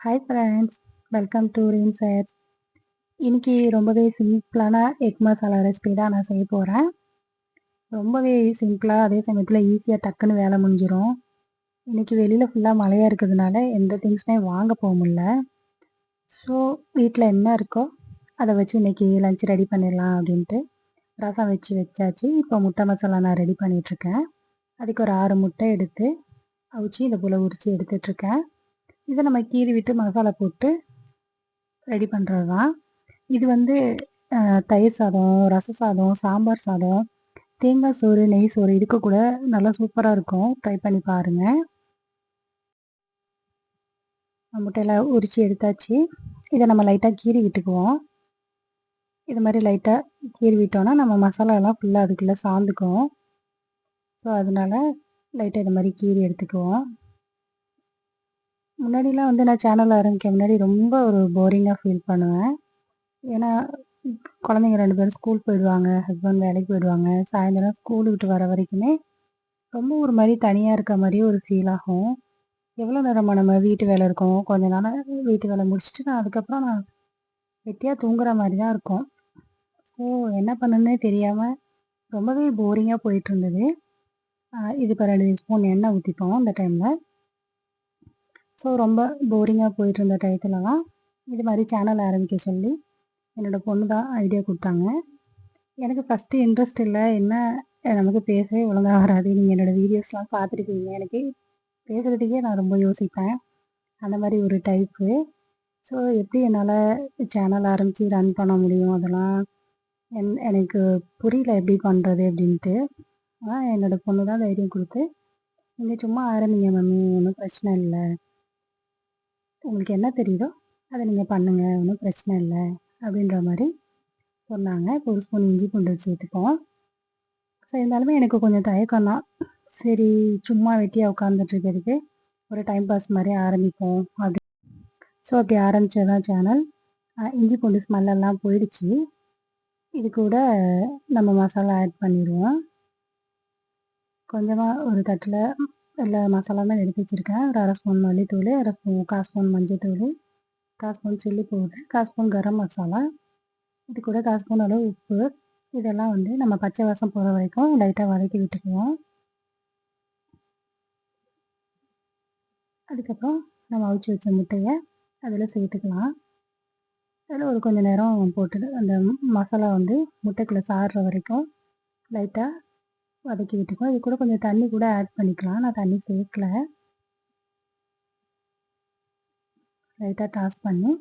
Hi friends, welcome to ரின்சர்ஸ். இன்னைக்கு ரொம்பவே சிம்பிளான எக் மசாலா ரெசிபி தான் நான் செய்ய போகிறேன். ரொம்பவே சிம்பிளாக, அதே சமயத்தில் ஈஸியாக டக்குன்னு வேலை முடிஞ்சிடும். இன்னைக்கு வெளியில் ஃபுல்லாக மழையாக இருக்கிறதுனால எந்த திங்ஸுமே வாங்க போக முடியல. ஸோ வீட்டில் என்ன இருக்கோ அதை வச்சு இன்னைக்கு லஞ்ச் ரெடி பண்ணிடலாம் அப்படின்ட்டு ரசம் வச்சாச்சு. இப்போ முட்டை மசாலா நான் ரெடி பண்ணிகிட்ருக்கேன். அதுக்கு ஒரு 6 முட்டை எடுத்து அவிச்சு இதை போல் உரித்து எடுத்துட்ருக்கேன். இதை நம்ம கீறி விட்டு மசாலா போட்டு ரெடி பண்ணுறது தான். இது வந்து தயிர் சாதம், ரச சாதம், சாம்பார் சாதம், தேங்காய் சோறு, நெய் சோறு இதுக்கு கூட நல்லா சூப்பராக இருக்கும். ட்ரை பண்ணி பாருங்கள். முட்டையெல்லாம் உரித்து எடுத்தாச்சு. இதை நம்ம லைட்டாக கீறி விட்டுக்குவோம். இது மாதிரி லைட்டாக கீறி விட்டோன்னா நம்ம மசாலாலாம் ஃபுல்லாக அதுக்குள்ளே சார்ந்துக்கும். ஸோ அதனால லைட்டாக இது மாதிரி கீறி எடுத்துக்குவோம். முன்னாடிலாம் வந்து நான் சேனல் ஆரம்பிக்க முன்னாடி ரொம்ப ஒரு போரிங்காக ஃபீல் பண்ணுவேன். ஏன்னா குழந்தைங்க 2 பேரும் ஸ்கூல் போயிடுவாங்க, ஹஸ்பண்ட் வேலைக்கு போயிடுவாங்க. சாயந்தரம் ஸ்கூல் விட்டு வர வரைக்குமே ரொம்ப ஒரு மாதிரி தனியாக இருக்க மாதிரியே ஒரு ஃபீல் ஆகும். எவ்வளோ நேரமா நம்ம வீட்டு வேலை இருக்கும், கொஞ்ச நேரம் வீட்டு வேலை முடிச்சுட்டு அதுக்கப்புறம் நான் வெட்டியாக தூங்குற மாதிரி தான் இருக்கும். ஸோ என்ன பண்ணணுன்னே தெரியாமல் ரொம்பவே போரிங்காக போயிட்டுருந்தது. இது இப்போ 2 ஸ்பூன் எண்ணெய் ஊற்றிப்போம் இந்த டைமில். ஸோ ரொம்ப போரிங்காக போயிட்டுருந்த டயத்துலலாம் இது மாதிரி சேனல் ஆரம்பிக்க சொல்லி என்னோடய பொண்ணு தான் ஐடியா கொடுத்தாங்க. எனக்கு ஃபஸ்ட்டு இன்ட்ரெஸ்ட் இல்லை. என்ன நமக்கு பேசவே ஒழுங்காக வராது. நீங்கள் என்னோடய வீடியோஸ்லாம் பார்த்துருக்கீங்க. எனக்கு பேசுகிறதுக்கே நான் ரொம்ப யோசிப்பேன். அந்த மாதிரி ஒரு டைப்பு. ஸோ எப்படி என்னால் சேனல் ஆரம்பித்து ரன் பண்ண முடியும், அதெல்லாம் எனக்கு புரியல எப்படி பண்ணுறது அப்படின்ட்டு. ஆனால் என்னோடய பொண்ணு தான் தைரியம் கொடுத்து, நீங்கள் சும்மா ஆரம்பிங்க மம்மி, ஒன்றும் பிரச்சனை இல்லை. உங்களுக்கு என்ன தெரியுதோ அதை நீங்கள் பண்ணுங்கள், ஒன்றும் பிரச்சனை இல்லை அப்படின்ற மாதிரி சொன்னாங்க. இப்போ 1 ஸ்பூன் இஞ்சி பூண்டு சேர்த்துப்போம். ஸோ இருந்தாலுமே எனக்கு கொஞ்சம் தயக்கம் தான். சரி, சும்மா வெட்டியாக உட்காந்துட்ருக்கிறதுக்கு ஒரு டைம் பாஸ் மாதிரி ஆரம்பிப்போம் அப்படி. ஸோ அப்படி ஆரம்பித்தது தான் சேனல். இஞ்சி பூண்டு ஸ்மெல்லெல்லாம் போயிடுச்சு. இது கூட நம்ம மசாலா ஆட் பண்ணிடுவோம். கொஞ்சமாக ஒரு தட்டில் எல்லா மசாலாவும் எடுத்து வச்சுருக்கேன். ஒரு 1/2 ஸ்பூன் மல்லித்தூள், 1/4 ஸ்பூன் மஞ்சள்தூள், 1/4 spoon chilli powder, 1/4 spoon garam masala, இது கூட 1/4 ஸ்பூன் அளவு உப்பு. இதெல்லாம் வந்து நம்ம பச்சை வாசம் போகிற வரைக்கும் லைட்டாக வதக்கி விட்டுக்குவோம். அதுக்கப்புறம் நம்ம அவிச்சு வச்ச முட்டையை அதில் சேர்த்துக்கலாம். அதில் ஒரு கொஞ்சம் நேரம் போட்டுட்டு அந்த மசாலா வந்து முட்டைக்குள்ளே சாறுற வரைக்கும் லைட்டாக வதக்கி விட்டுக்குவோம். இது கூட கொஞ்சம் தண்ணி கூட ஆட் பண்ணிக்கலாம். நான் தண்ணி சேர்க்கல. லைட்டாக டாஸ் பண்ணி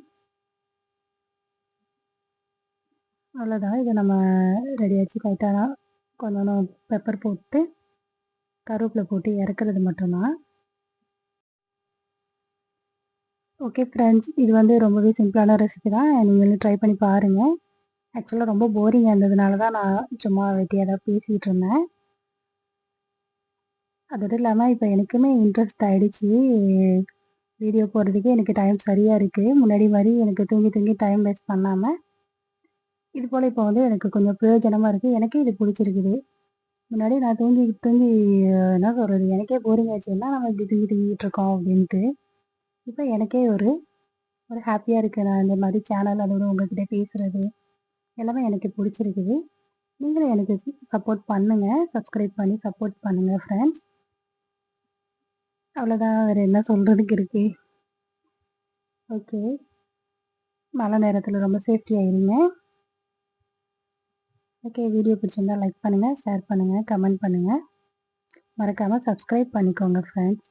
அவ்வளோதான். இதை நம்ம ரெடி ஆச்சு. லைட்டாக கொஞ்சம் பெப்பர் போட்டு கருவேப்பிலை போட்டு இறக்குறது மட்டும்தான். ஓகே ஃப்ரெண்ட்ஸ், இது வந்து ரொம்பவே சிம்பிளான ரெசிபி தான். நீங்களும் ட்ரை பண்ணி பாருங்கள். ஆக்சுவலாக ரொம்ப போரிங்காக இருந்ததுனால தான் நான் சும்மா வெட்டியாக தான் பேசிகிட்டு இருந்தேன். அதோடு இல்லாமல் இப்போ எனக்குமே இன்ட்ரெஸ்ட் ஆகிடுச்சி. வீடியோ போடுறதுக்கே எனக்கு டைம் சரியாக இருக்குது. முன்னாடி மாதிரி எனக்கு தூங்கி தூங்கி டைம் வேஸ்ட் பண்ணாமல் இது போல் இப்போ வந்து எனக்கு கொஞ்சம் பிரயோஜனமாக இருக்குது. எனக்கே இது பிடிச்சிருக்குது. முன்னாடி நான் தூங்கி தூங்கி என்ன சொல்கிறது, எனக்கே போரிங் ஆச்சு. என்ன நம்ம இப்படி தூங்கிட்டு இருக்கோம் அப்படின்ட்டு. இப்போ எனக்கே ஒரு ஹாப்பியாக இருக்குது. நான் இந்த மாதிரி சேனல் அதோட உங்கள்கிட்ட பேசுகிறது எல்லாமே எனக்கு பிடிச்சிருக்குது. நீங்களும் எனக்கு சப்போர்ட் பண்ணுங்கள். சப்ஸ்கிரைப் பண்ணி சப்போர்ட் பண்ணுங்கள் ஃப்ரெண்ட்ஸ். அவ்வளோதான், வேறு என்ன சொல்கிறதுக்கு இருக்குது. ஓகே, மழை நேரத்தில் ரொம்ப சேஃப்டியாக இருங்க. ஓகே, வீடியோ பிடிச்சிருந்தால் லைக் பண்ணுங்கள், ஷேர் பண்ணுங்கள், கமெண்ட் பண்ணுங்கள். மறக்காமல் சப்ஸ்கிரைப் பண்ணிக்கோங்க ஃப்ரெண்ட்ஸ்.